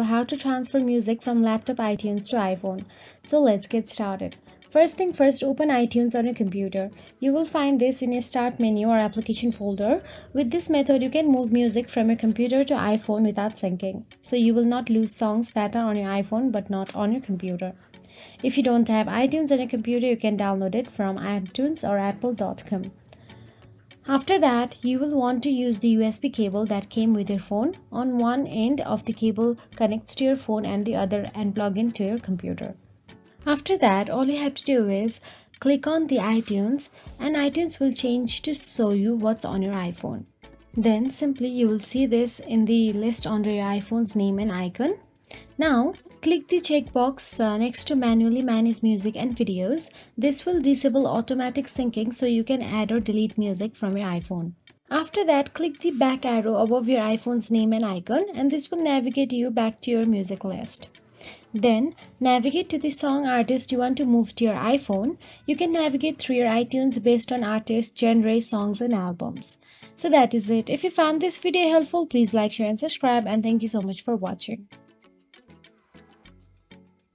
how to transfer music from laptop iTunes to iPhone. So let's get started. First thing first, open iTunes on your computer. You will find this in your start menu or application folder. With this method, you can move music from your computer to iPhone without syncing. So you will not lose songs that are on your iPhone but not on your computer. If you don't have iTunes on your computer, you can download it from iTunes or apple.com. After that, you will want to use the USB cable that came with your phone. On one end of the cable connects to your phone and the other and plug into your computer. After that, all you have to do is click on the iTunes and iTunes will change to show you what's on your iPhone. Then simply you will see this in the list under your iPhone's name and icon. Now, click the checkbox next to manually manage music and videos. This will disable automatic syncing so you can add or delete music from your iPhone. After that, click the back arrow above your iPhone's name and icon and this will navigate you back to your music list. Then, navigate to the song artist you want to move to your iPhone. You can navigate through your iTunes based on artist, genre, songs and albums. So that is it. If you found this video helpful, please like, share and subscribe, and thank you so much for watching.